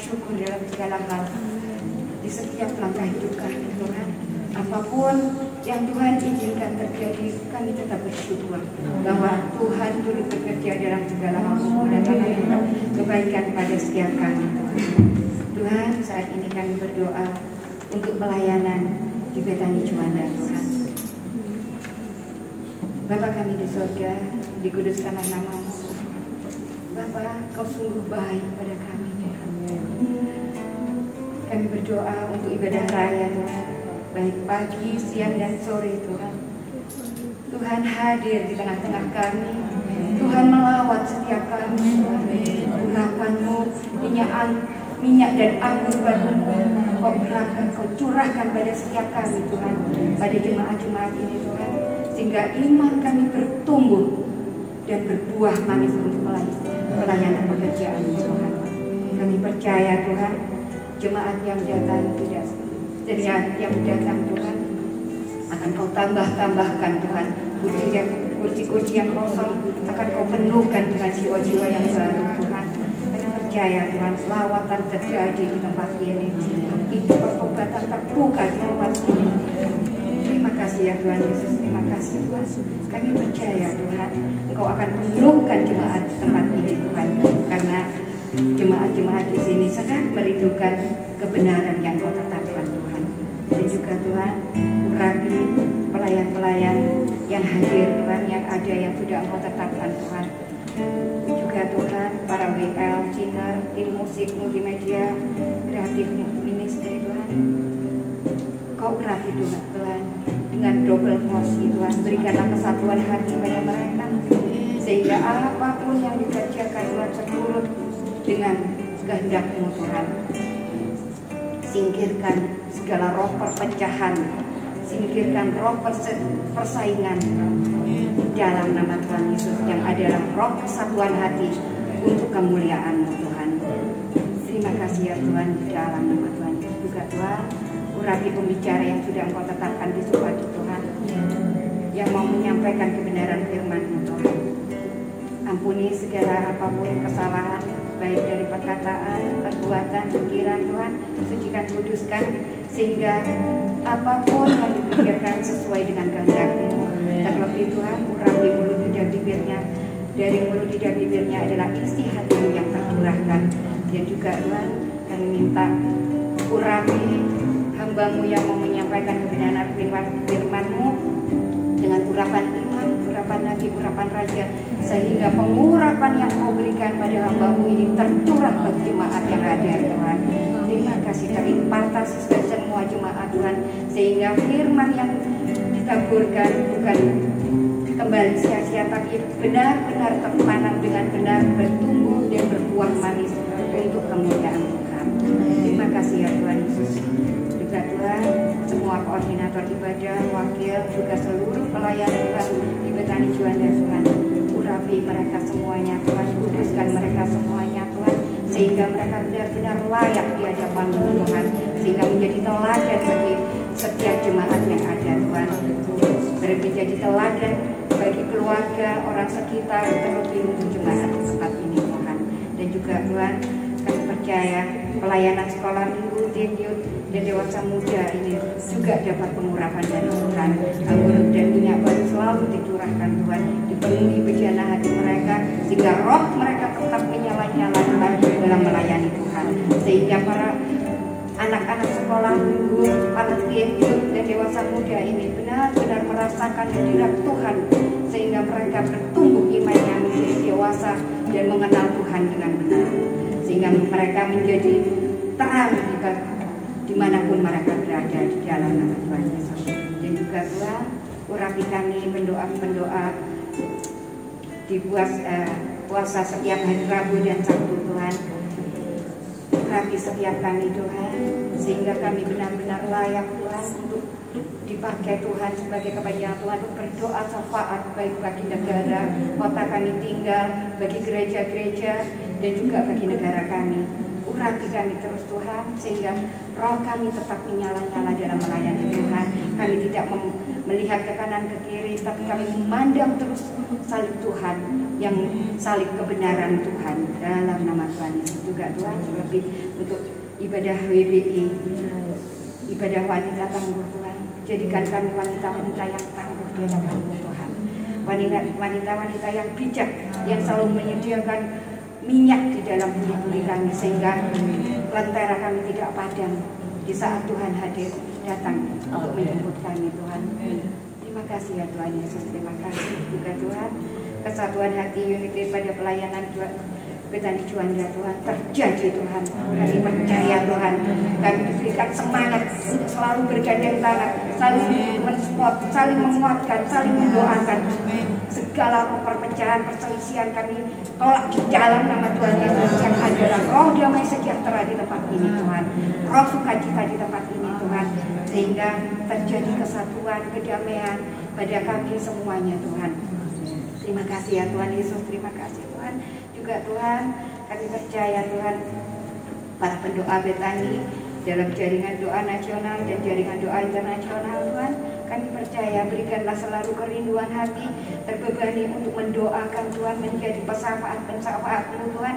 syukur dalam segala hal di setiap langkah hidup kami Tuhan. Apapun yang Tuhan izinkan terjadi, kami tetap bersyukur bahwa Tuhan turut bekerja dalam segala hal dan kebaikan pada setiap kami. Tuhan, saat ini kami berdoa untuk pelayanan di Betani Juanda, Tuhan. Bapa kami di surga, dikuduskanlah nama-Mu. Bapa, Kau sungguh baik pada kami, Tuhan. Kami berdoa untuk ibadah raya, Tuhan, baik pagi, siang, dan sore, Tuhan. Tuhan hadir di tengah-tengah kami. Tuhan melawat setiap kami, Tuhan. Urapan-Mu, minyak dan anggur baru-Mu, Kau berikan, Kau curahkan pada setiap kami, Tuhan, pada jemaat-jemaat ini, Tuhan, sehingga iman kami bertumbuh dan berbuah manis untuk pelayanan pekerjaan, Tuhan. Kami percaya, Tuhan, jemaat yang datang Tuhan, akan Kau tambahkan, Tuhan, kursi-kursi yang kosong akan Kau penuhkan dengan jiwa-jiwa yang baru, Tuhan. Kami percaya, Tuhan, selawatan terjadi di tempat ini, itu pertobatan terbuka di tempat ini. Terima kasih ya Tuhan Yesus, terima kasih Tuhan. Kami percaya, Tuhan, Engkau akan penuhkan jemaat di tempat ini, Tuhan, karena jemaat-jemaat di sini sedang merindukan kebenaran yang Kau tetapkan, Tuhan. Dan juga Tuhan, urapi pelayan-pelayan yang hadir, Tuhan, yang ada yang sudah Engkau tetapkan, Tuhan. Juga Tuhan, para WL, singer, tim musik, multimedia, kreatif ministry, Tuhan. Kau urapi Tuhan, dengan double porsi, Tuhan. Berikanlah kesatuan hati pada mereka, sehingga apapun yang dikerjakan, Tuhan, seturut dengan kehendak-Mu, Tuhan. Singkirkan segala roh perpecahan, singkirkan roh persaingan dalam nama Tuhan Yesus, yang adalah roh kesatuan hati untuk kemuliaan-Mu, Tuhan. Terima kasih ya Tuhan, dalam nama Tuhan Yesus. Juga Tuhan, urapi pembicara yang sudah Engkau tetapkan di suatu, Tuhan, yang mau menyampaikan kebenaran firman-Mu, Tuhan. Ampuni segala apapun kesalahan, baik dari perkataan, perbuatan, pikiran, Tuhan. Sucikan, kuduskan, sehingga apapun yang dipikirkan sesuai dengan kehendak-Mu. Terlebih Tuhan, urapi mulut lidah bibirnya. Dari mulut lidah bibirnya adalah isi hati-Mu yang tercurahkan. Dan juga Tuhan, kami minta urapi hamba-Mu yang mau menyampaikan kebenaran firman-Mu dengan urapan iman, urapan nabi, urapan raja, sehingga pengurapan yang Kau berikan pada hamba-Mu ini tercurah bagi jemaat yang ada, Tuhan. Terima kasih, terimpatasi semua jemaat, Tuhan, sehingga firman yang ditaburkan bukan kembali sia-sia, tapi benar-benar tertanam dengan benar, bertumbuh dan berbuah manis untuk kemuliaan Tuhan. Terima kasih ya Tuhan Yesus. Juga Tuhan, semua koordinator ibadah, wakil, juga seluruh pelayan Tuhan di Betani Juanda, Tuhan, urapi mereka semuanya, Tuhan, kuduskan mereka semuanya, Tuhan, sehingga mereka benar-benar layak di hadapan-Mu, Tuhan, sehingga menjadi teladan bagi setiap jemaat yang ada, Tuhan, menjadi teladan bagi keluarga, orang sekitar, terlebih untuk jemaat di tempat ini, Tuhan. Dan juga Tuhan, kami percaya pelayanan sekolah minggu, teen youth, dan dewasa muda ini juga dapat pengurapan dari Tuhan. Anggur dan minyak baru selalu dicurahkan, Tuhan, dipenuhi bejana hati mereka, sehingga roh mereka tetap menyala-nyala dalam melayani Tuhan, sehingga para anak-anak sekolah minggu, para teen youth dan dewasa muda ini benar-benar merasakan hadirat Tuhan, sehingga mereka bertumbuh imannya menjadi dewasa dan mengenal Tuhan dengan benar, sehingga mereka menjadi terang dimanapun mereka berada di dalam nama Tuhan Yesus. Dan juga Tuhan, urapi kami pendoa-pendoa di puasa setiap hari Rabu dan Sabtu, Tuhan. Urapi setiap kami, Tuhan, sehingga kami benar-benar layak, Tuhan, untuk dipakai Tuhan sebagai kepanjangan Tuhan untuk berdoa syafaat baik bagi negara, kota kami tinggal, bagi gereja-gereja, dan juga bagi negara kami. Urapi kami terus Tuhan, sehingga roh kami tetap menyala-nyala dalam melayani Tuhan. Kami tidak melihat ke kanan ke kiri, tapi kami memandang terus salib Tuhan, yang salib kebenaran Tuhan, dalam nama Tuhan Yesus. Juga Tuhan, lebih untuk ibadah WBI ibadah wanita tangguh Tuhan. Jadikan kami wanita-wanita yang tangguh di hadapan-Mu Tuhan. Wanita-wanita yang bijak, yang selalu menyediakan minyak di dalam bumi kami, sehingga lentera kami tidak padam di saat Tuhan hadir datang untuk menjemput kami Tuhan. Terima kasih ya Tuhan Yesus, terima kasih juga Tuhan. Kesatuan hati unity pada pelayanan Tuhan Betani Juanda Tuhan terjadi Tuhan. Kami percaya Tuhan, kami diberikan semangat untuk selalu bergandeng tangan, saling mensupport, saling menguatkan, saling mendoakan. Segala perpecahan, perselisihan kami tolak di dalam nama Tuhan Yesus, yang adalah roh damai sejahtera di tempat ini Tuhan, roh sukacita di tempat ini Tuhan, sehingga terjadi kesatuan, kedamaian pada kami semuanya Tuhan. Terima kasih ya Tuhan Yesus, terima kasih Tuhan. Juga Tuhan, kami percaya Tuhan, para pendoa Betani dalam jaringan doa nasional dan jaringan doa internasional Tuhan, kami percaya berikanlah selalu kerinduan hati, terbebani untuk mendoakan Tuhan, menjadi pesawat-pesawat-Mu Tuhan,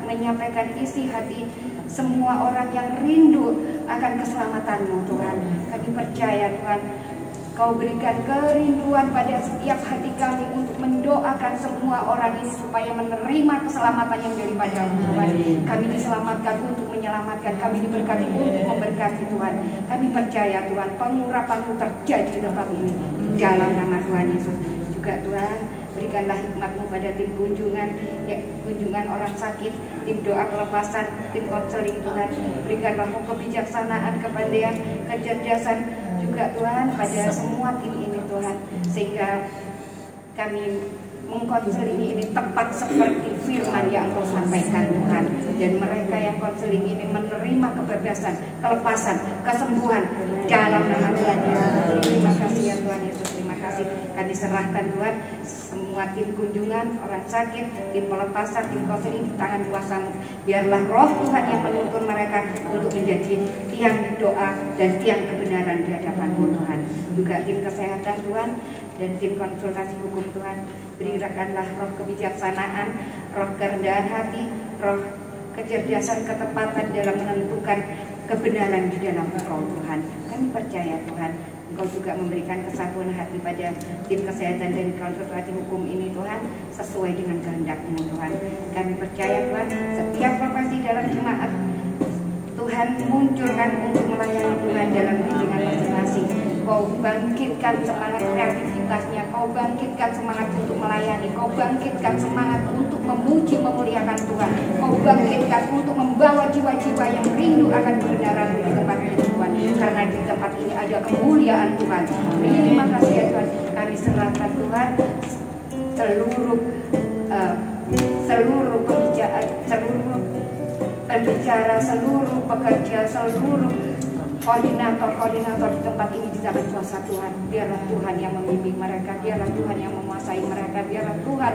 menyampaikan isi hati semua orang yang rindu akan keselamatan-Mu Tuhan. Kami percaya Tuhan, Kau berikan kerinduan pada setiap hati kami untuk mendoakan semua orang ini supaya menerima keselamatan yang daripada-Mu Tuhan. Kami diselamatkan untuk menyelamatkan, kami diberkati untuk memberkati Tuhan. Kami percaya Tuhan, pengurapan-Mu terjadi di tempat ini dalam nama Tuhan Yesus. Juga Tuhan, berikanlah hikmat-Mu pada tim kunjungan, ya, kunjungan orang sakit, tim doa kelepasan, tim konseling Tuhan. Berikanlah kebijaksanaan, kepandaian, kecerdasan juga Tuhan pada semua tim ini Tuhan, sehingga kami mengkonseling ini tepat seperti firman yang Engkau sampaikan Tuhan, dan mereka yang konseling ini menerima kebebasan, kelepasan, kesembuhan dalam nama Tuhan Yesus. Terima kasih ya Tuhan Yesus, terima kasih. Kami serahkan Tuhan semua tim kunjungan, orang sakit, tim pelepasan, tim konseling di tangan kuasa-Mu. Biarlah roh Tuhan yang menuntun mereka untuk menjadi tiang doa dan tiang kebenaran di hadapan-Mu Tuhan. Juga tim kesehatan Tuhan dan tim konsultasi hukum Tuhan, berikanlah roh kebijaksanaan, roh kerendahan hati, roh kecerdasan, ketepatan dalam menentukan kebenaran di dalam Engkau Tuhan. Kami percaya Tuhan, Engkau juga memberikan kesatuan hati pada tim kesehatan dan konsultasi hukum ini Tuhan, sesuai dengan kehendak-Mu Tuhan. Kami percaya Tuhan, setiap profesi dalam jemaat Tuhan munculkan untuk melayani Tuhan dalam bimbingan masing-masing. Kau bangkitkan semangat kreativitasnya, Kau bangkitkan semangat untuk melayani, Kau bangkitkan semangat untuk memuji memuliakan Tuhan, Kau bangkitkan untuk membawa jiwa-jiwa yang rindu akan kebenaran di tempat ini Tuhan, karena di tempat ini ada kemuliaan Tuhan. Terima kasih ya Tuhan, kami serahkan Tuhan seluruh kebijakan, seluruh pembicara, seluruh pekerja, seluruh koordinator di tempat ini di dalam kuasa Tuhan. Biarlah Tuhan yang membimbing mereka, biarlah Tuhan yang menguasai mereka, biarlah Tuhan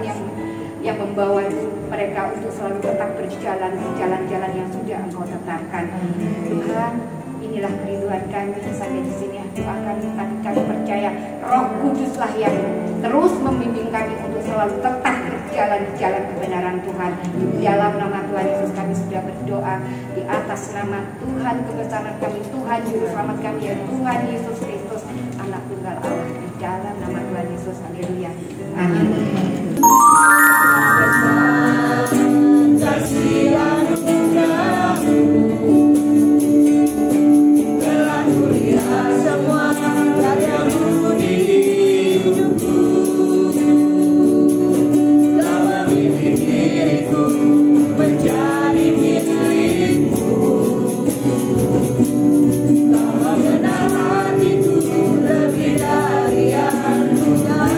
yang membawa mereka untuk selalu tetap berjalan di jalan-jalan yang sudah Engkau tetapkan. Tuhan, inilah kerinduan kami sampai di sini doa kami percaya Roh Kuduslah yang terus membimbing kami untuk selalu tetap berjalan di jalan kebenaran Tuhan. Di dalam nama Tuhan Yesus kami sudah berdoa, di atas nama Tuhan kebesaran kami, Tuhan Juru Selamat kami, ya Tuhan Yesus Kristus, Anak Tunggal Allah, di dalam nama Tuhan Yesus. Haleluya. Amin. Lebih dari yang mudah,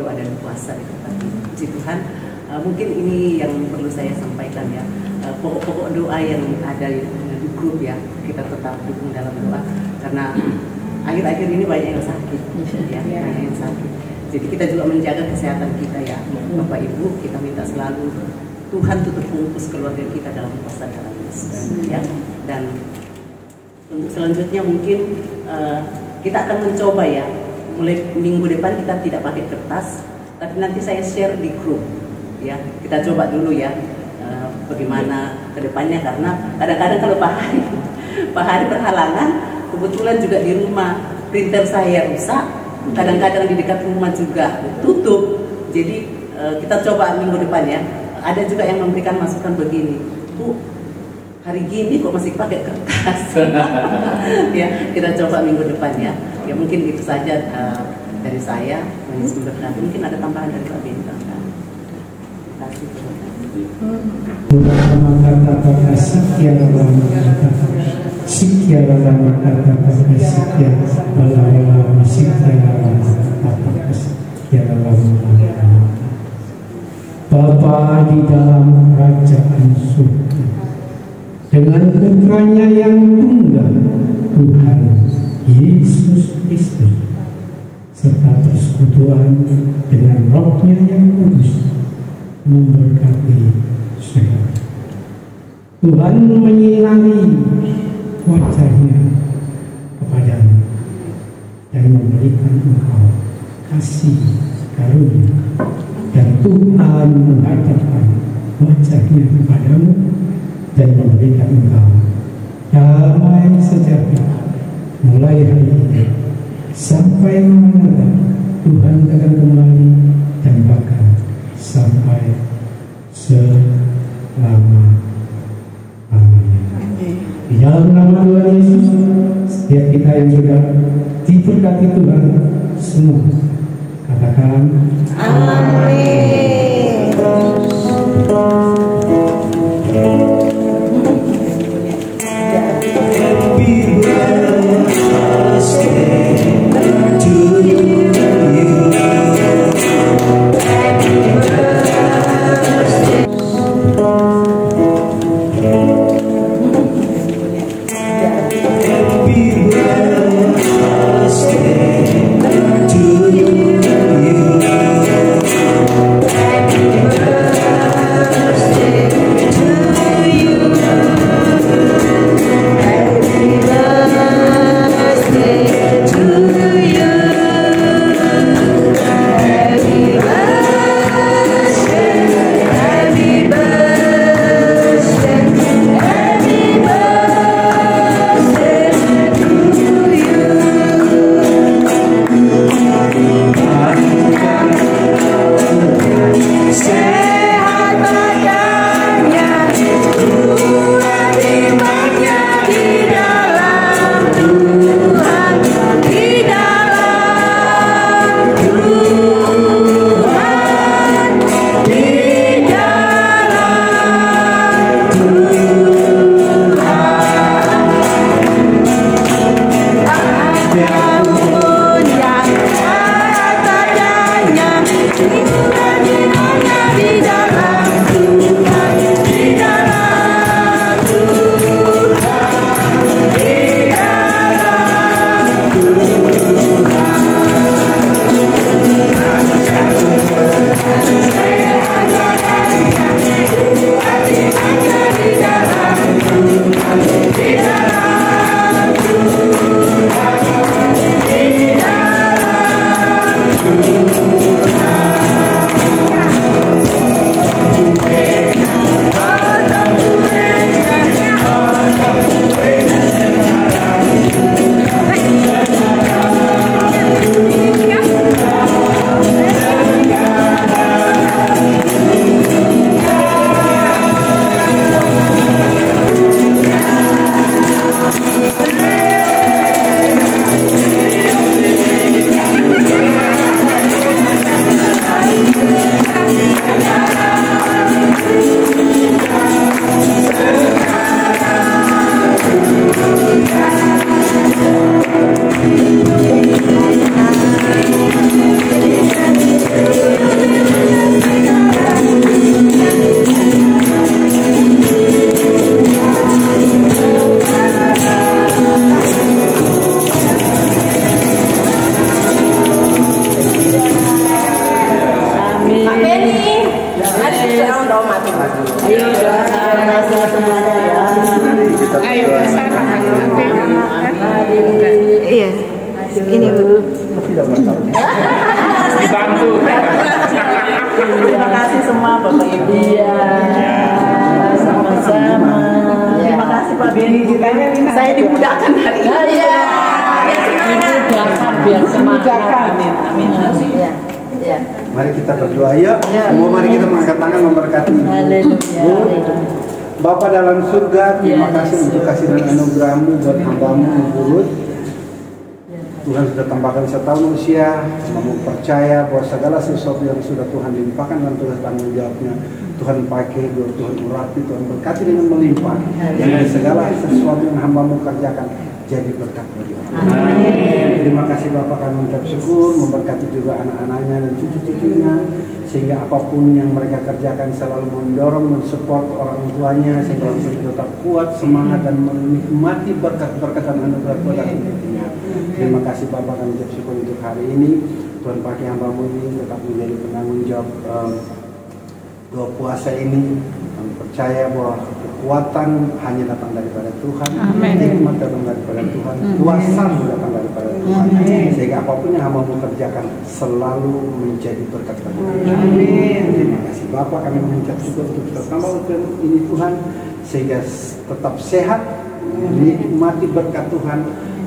doa dan puasa itu tadi. Puji Tuhan. Mungkin ini yang perlu saya sampaikan ya, pokok-pokok doa yang ada di grup ya, kita tetap dukung dalam doa karena akhir-akhir ini banyak yang sakit ya, banyak yang sakit. Jadi kita juga menjaga kesehatan kita ya, Bapak Ibu, kita minta selalu Tuhan tutup bungkus keluarga kita dalam kuasa darah Yesus ya. Dan untuk selanjutnya mungkin kita akan mencoba ya, mulai minggu depan kita tidak pakai kertas, tapi nanti saya share di grup ya. Kita coba dulu ya bagaimana kedepannya, karena kadang-kadang kalau Pak Hari berhalangan, kebetulan juga di rumah printer saya rusak, kadang-kadang di dekat rumah juga tutup. Jadi kita coba minggu depan ya. Ada juga yang memberikan masukan begini, Bu, hari gini kok masih pakai kertas. Ya, kita coba minggu depan ya. Ya mungkin itu saja dari saya. Mungkin ada tambahan dari Pak Bintang. Terima kasih. Bapa di dalam kerajaan surga, dengan putranya yang tunggal, Tuhan Yesus Kristus, serta persekutuan dengan Roh-Nya yang kudus, memberkati saudara. Tuhan menyinari wajah-Nya kepadamu dan memberikan engkau kasih karunia, dan Tuhan menghadapkan wajah-Nya kepadamu dan memberikan engkau damai sejahtera mulai hari ini sampai mana Tuhan akan kembali, dan bahkan sampai selama-lamanya. Di dalam nama Tuhan Yesus, setiap kita yang sudah diberkati Tuhan semua, katakan amin. tahun. Dibantu. Terima kasih semua Bapak Ibu. Iya. Sama-sama. Terima kasih Pak Beni juga. Saya dimudahkan hari ini. Iya. Dimudahkan biar semangat. Amin. Amin. Iya. Ya. Mari kita berdoa ya. Semua mari kita mengangkat tangan memberkati. Haleluya. Bapa dalam surga, terima kasih untuk kasih dan anugerah-Mu buat hamba-Mu Burut. Tuhan sudah tambahkan 1 tahun usia, kamu percaya bahwa segala sesuatu yang sudah Tuhan limpahkan dan Tuhan tanggung jawabnya, Tuhan pakai, Tuhan urapi, Tuhan berkati dengan melimpah. Dan segala sesuatu yang hamba-Mu kerjakan jadi berkat bagi orang. Terima kasih Bapak, kami mengucap syukur, memberkati juga anak-anaknya dan cucu-cucunya, sehingga apapun yang mereka kerjakan selalu mendorong, mensupport orang tuanya, sehingga bisa tetap kuat, semangat, dan menikmati berkat-berkat dan anugerah Tuhan hidupnya. Terima kasih Bapak, kami mengucap syukur untuk hari ini. Tuhan pakai hamba-Mu ini tetap menjadi penanggung jawab doa puasa ini. Kami percaya bahwa kekuatan hanya datang daripada Tuhan, hikmat datang daripada Tuhan, kuasa-Mu datang daripada Tuhan, sehingga apapun yang hamba-Mu kerjakan selalu menjadi berkat bagi kami. Terima kasih Bapak, kami mengucap syukur untuk tertambah ini Tuhan, sehingga tetap sehat, menikmati berkat Tuhan,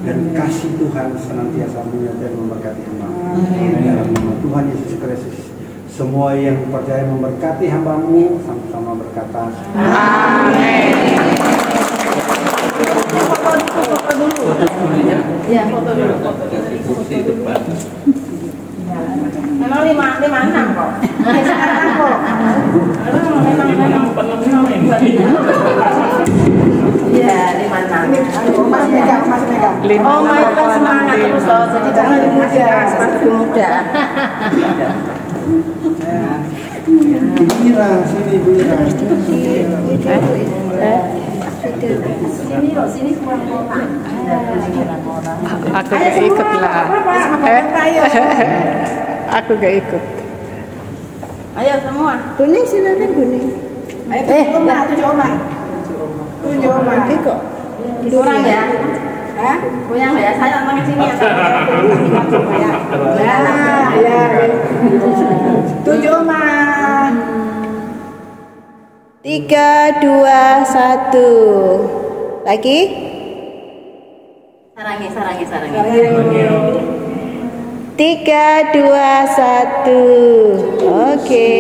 dan kasih Tuhan senantiasa menyertai memberkati hamba-Mu. Dalam nama Tuhan Yesus Kristus, semua yang percaya memberkati hamba-Mu sama-sama berkata amin. Ya, foto dulu. Kursi depan. Memang 556 kok. Sekarang kok. Memang Iya, 56. Mas megang. Oh, mereka semangat terus loh. Jadi jangan muda, semakin muda. Ibu Ira, sini Ibu Ira. Sini kurang orang. Aku gak ikut lah. Aku gak ikut. Ayo semua. Kuning silakan kuning. Ayo 7 oma. Kok Kurang ya? Hah? Kurang ya? Saya tangan sini ya. Ya. 7 oma. 3, 2, 1. Lagi? Sarangi. 3, 2, 1. Oke.